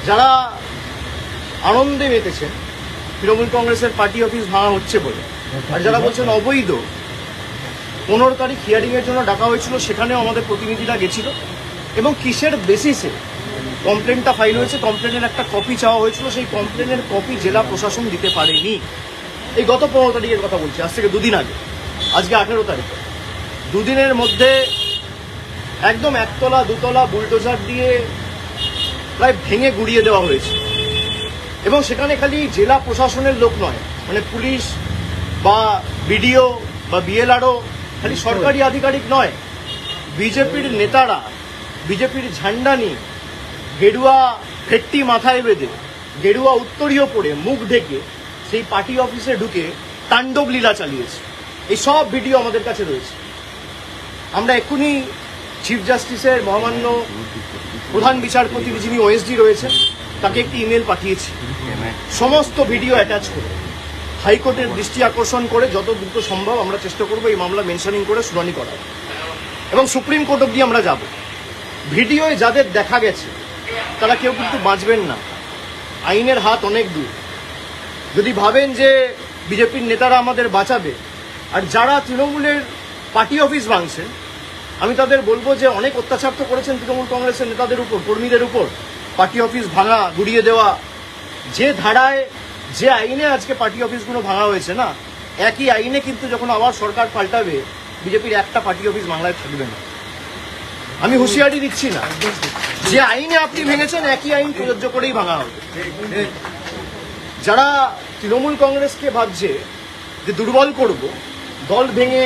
যারা আনন্দে মেতেছেন তৃণমূল কংগ্রেসের পার্টি অফিস ভাঙা হচ্ছে বলে, আর যারা বলছেন অবৈধ, 15 তারিখ হিয়ারিং এর জন্য ডাকা হয়েছিল, সেখানেও আমাদের প্রতিনিধিরা গেছিল এবং কিসের বেসিসে কমপ্লেনটা ফাইল হয়েছে, কমপ্লেনের একটা কপি চাওয়া হয়েছিল, সেই কমপ্লেনের কপি জেলা প্রশাসন দিতে পারেনি। এই গত 15 তারিখের কথা বলছি, আজ থেকে 2 দিন আগে, আজকে 18 তারিখ। 2 দিনের মধ্যে একদম 1 তলা 2 তলা বুলডোজার দিয়ে প্রায় ভেঙে গুড়িয়ে দেওয়া হয়েছে। এবং সেখানে খালি জেলা প্রশাসনের লোক নয়, মানে পুলিশ বা বিডিও বা বিএলআরও, খালি সরকারি আধিকারিক নয়, বিজেপির নেতারা বিজেপির ঝান্ডা নিয়ে গেরুয়া ভেট্টি মাথায় বেঁধে, গেরুয়া উত্তরীয় পরে, মুখ ঢেকে সেই পার্টি অফিসে ঢুকে তাণ্ডব লীলা চালিয়েছে। এই সব ভিডিও আমাদের কাছে রয়েছে। আমরা এক্ষুনি চিফ জাস্টিসের মহামান্য প্রধান বিচারপতি যিনি ওএসডি রয়েছেন তাকে একটি ইমেল পাঠিয়েছি, সমস্ত ভিডিও অ্যাটাচ করে হাইকোর্টের দৃষ্টি আকর্ষণ করে যত দ্রুত সম্ভব আমরা চেষ্টা করবো এই মামলা মেনশনিং করে শুনানি করার, এবং সুপ্রিম কোর্ট অব্দি আমরা যাব। ভিডিওয় যাদের দেখা গেছে তারা কেউ কিন্তু বাঁচবেন না, আইনের হাত অনেক দূর। যদি ভাবেন যে বিজেপির নেতারা আমাদের বাঁচাবে, আর যারা তৃণমূলের পার্টি অফিস ভাঙছে, আমি তাদের বলবো যে অনেক অত্যাচার তো করেছেন তৃণমূল কংগ্রেসের নেতাদের উপর, কর্মীদের উপর, পার্টি অফিস ভাঙা, গুড়িয়ে দেওয়া। যে ধারায়, যে আইনে আজকে পার্টি অফিসগুলো ভাঙা হয়েছে না, একই আইনে কিন্তু যখন আবার সরকার পাল্টাবে, বিজেপির একটা পার্টি অফিস বাংলায় থাকবে না। আমি হুঁশিয়ারি দিচ্ছি না, যে আইনে আপনি ভেঙেছেন একই আইন প্রযোজ্য করেই ভাঙা হবে। যারা তৃণমূল কংগ্রেসকে ভাবছে যে দুর্বল করব, দল ভেঙে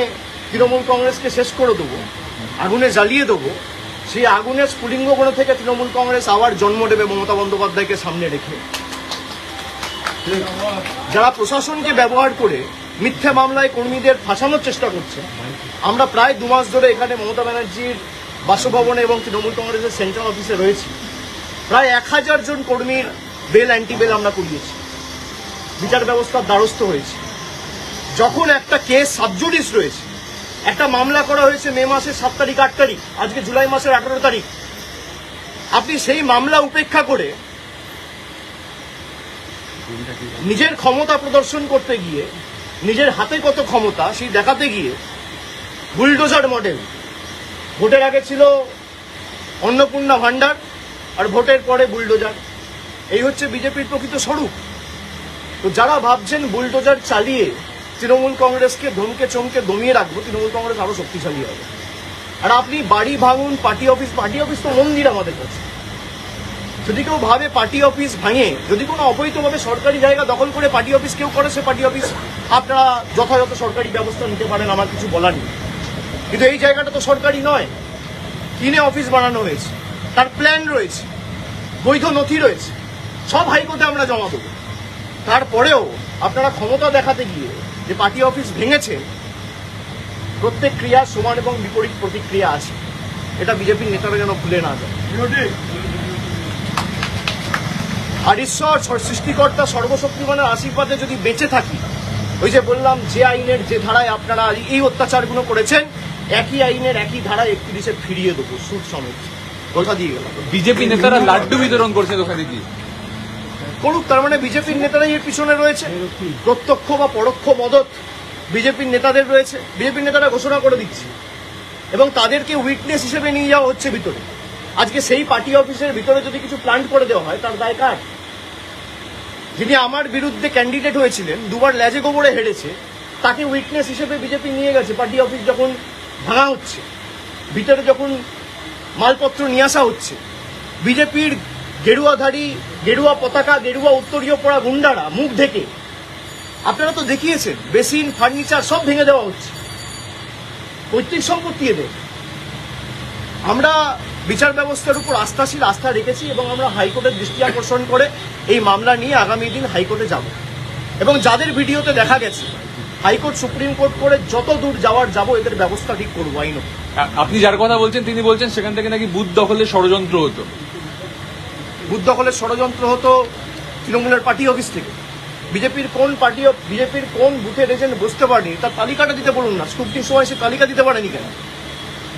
তৃণমূল কংগ্রেসকে শেষ করে দেবো, আগুনে জ্বালিয়ে দেবো, সেই আগুনের স্ফুলিঙ্গগুলো থেকে তৃণমূল কংগ্রেস আবার জন্ম নেবে মমতা বন্দ্যোপাধ্যায়কে সামনে রেখে। যারা প্রশাসনকে ব্যবহার করে মিথ্যে মামলায় কর্মীদের ফাঁসানোর চেষ্টা করছে, আমরা প্রায় 2 মাস ধরে এখানে মমতা ব্যানার্জির বাসভবনে এবং তৃণমূল কংগ্রেসের সেন্ট্রাল অফিসে রয়েছি। প্রায় 1000 জন কর্মীর বেল, অ্যান্টি বেল আমরা করিয়েছি, বিচার ব্যবস্থার দ্বারস্থ হয়েছে। যখন একটা কেস সাবজুডিস রয়েছে, একটা মামলা করা হয়েছে মে মাসের 7 তারিখ 8 তারিখ, আজকে জুলাই মাসের 18 তারিখ, আপনি সেই মামলা উপেক্ষা করে নিজের ক্ষমতা প্রদর্শন করতে গিয়ে, নিজের হাতে কত ক্ষমতা সেই দেখাতে গিয়ে বুলডোজার মডেল, ভোটের আগে ছিল অন্নপূর্ণা ভান্ডার আর ভোটের পরে বুলডোজার, এই হচ্ছে বিজেপির প্রকৃত স্বরূপ। তো যারা ভাবছেন বুলডোজার চালিয়ে তৃণমূল কংগ্রেসকে ধমকে চমকে দমিয়ে রাখবো, তৃণমূল কংগ্রেস আরো শক্তিশালী হবে। আর আপনি বাড়ি ভাঙুন, পার্টি অফিস তো মন্দির আমাদের কাছে। যদি কেউ ভাবে পার্টি অফিস ভাঙে, যদি কোনো অবৈধভাবে সরকারি জায়গা দখল করে পার্টি অফিস কেউ করে, সে পার্টি অফিস আপনারা যথাযথ সরকারি ব্যবস্থা নিতে পারেন, আমার কিছু বলার নেই। কিন্তু এই জায়গাটা তো সরকারি নয়, কিনে অফিস বানানো হয়েছে, তার প্ল্যান রয়েছে, বৈধ নথি রয়েছে, সব হাইকোর্টে আমরা জমা দেবো। তারপরেও আপনারা ক্ষমতা দেখাতে গিয়ে যে পার্টি অফিস ভেঙেছে, প্রত্যেক ক্রিয়া সমান এবং বিপরীত প্রতিক্রিয়া আছে, এটা বিজেপির নেতারা যেন ভুলে না যায়। আর ঈশ্বর সৃষ্টিকর্তা সর্বশক্তিমানের আশীর্বাদে যদি বেঁচে থাকি, ওই যে বললাম, যে আইনের যে ধারায় আপনারা এই অত্যাচারগুলো করেছেন, একই আইনের একই ধারায় 31-এ ফিরিয়ে দেবো, সুদ সমেত, কথা দিয়ে গেলাম। বিজেপি নেতারা লাড্ডু বিতরণ করছে দোকানে গিয়ে, করুক, তার মানে বিজেপির নেতারাই এর পিছনে রয়েছে, প্রত্যক্ষ বা পরোক্ষ মদত বিজেপির নেতাদের রয়েছে। বিজেপির নেতারা ঘোষণা করে দিচ্ছে এবং তাদেরকে উইটনেস হিসেবে নিয়ে যাওয়া হচ্ছে ভিতরে। আজকে সেই পার্টি অফিসের ভিতরে যদি কিছু প্ল্যান্ট করে দেওয়া হয়, তার দায় কার? যিনি আমার বিরুদ্ধে ক্যান্ডিডেট হয়েছিলেন, 2বার লেজে গোবরে হেরেছে, তাকে উইটনেস হিসেবে বিজেপি নিয়ে গেছে। পার্টি অফিস যখন ভাঙা হচ্ছে, ভিতরে যখন মালপত্র নিয়ে আসা হচ্ছে, বিজেপির গেরুয়াধারী, গেরুয়া পতাকা, গেরুয়া উত্তরীয় পড়া গুন্ডারা মুখ ঢেকে, আপনারা তো দেখিয়েছেন, বেসিন, ফার্নিচার সব ভেঙে দেওয়া হচ্ছে, পৈতৃক সম্পত্তি এদের। আমরা বিচার ব্যবস্থার উপর আস্থাশীল আস্থা রেখেছি এবং আমরা হাইকোর্টের দৃষ্টি আকর্ষণ করে এই মামলা নিয়ে আগামী দিন হাইকোর্টে যাব, এবং যাদের ভিডিওতে দেখা গেছে হাইকোর্ট সুপ্রিম কোর্ট করে যত দূর যাওয়ার যাব, এদের ব্যবস্থা ঠিক করবো আইন। আপনি যার কথা বলছেন তিনি বলছেন সেখান থেকে নাকি বুথ দখলের ষড়যন্ত্র হতো। বুথ দখলের ষড়যন্ত্র হতো তৃণমূলের পার্টি অফিস থেকে। বিজেপির কোন বুথের এজেন্ট বুঝতে পারেনি, তার তালিকাটা দিতে বলুন না, স্ক্রুটিনির সময় সে তালিকা দিতে পারেনি কেন?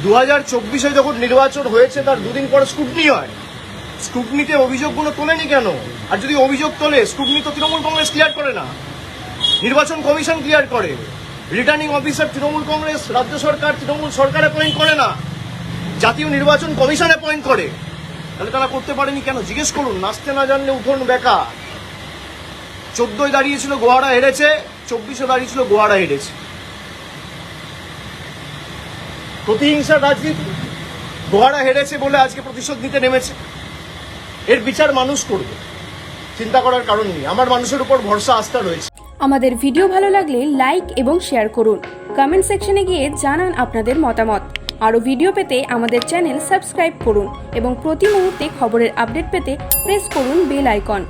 2024-এ যখন নির্বাচন হয়েছে, তার 2 দিন পরে স্ক্রুটিনি হয়, স্ক্রুটনিতে অভিযোগগুলো তোলেনি কেন? আর যদি অভিযোগ তোলে, স্ক্রুটনি তো তৃণমূল কংগ্রেস ক্লিয়ার করে না, নির্বাচন কমিশন ক্লিয়ার করে, রিটার্নিং অফিসার তৃণমূল কংগ্রেস, রাজ্য সরকার, তৃণমূল সরকার অ্যাপয়েন্ট করে না, জাতীয় নির্বাচন কমিশন অ্যাপয়েন্ট করে। তাহলে তারা করতে পারেনি কেন? জিজ্ঞেস করুন। নাচতে না জানলে উঠোন বেকা। 14 দাঁড়িয়েছিল গোহারা হেরেছে, 24 দাঁড়িয়েছিল গোহারা হেরেছে। প্রতিহিংসার রাজনীতি। গোহারা হেরেছে বলে আজকে প্রতিশোধ নিতে নেমেছে। এর বিচার মানুষ করবে, চিন্তা করার কারণ নেই। আমার মানুষের উপর ভরসা, আস্থা রয়েছে। আমাদের ভিডিও ভালো লাগলে লাইক এবং শেয়ার করুন। কমেন্ট সেকশনে গিয়ে জানান আপনাদের মতামত। আরও ভিডিও পেতে আমাদের চ্যানেল সাবস্ক্রাইব করুন এবং প্রতি মুহূর্তে খবরের আপডেট পেতে প্রেস করুন বেল আইকন।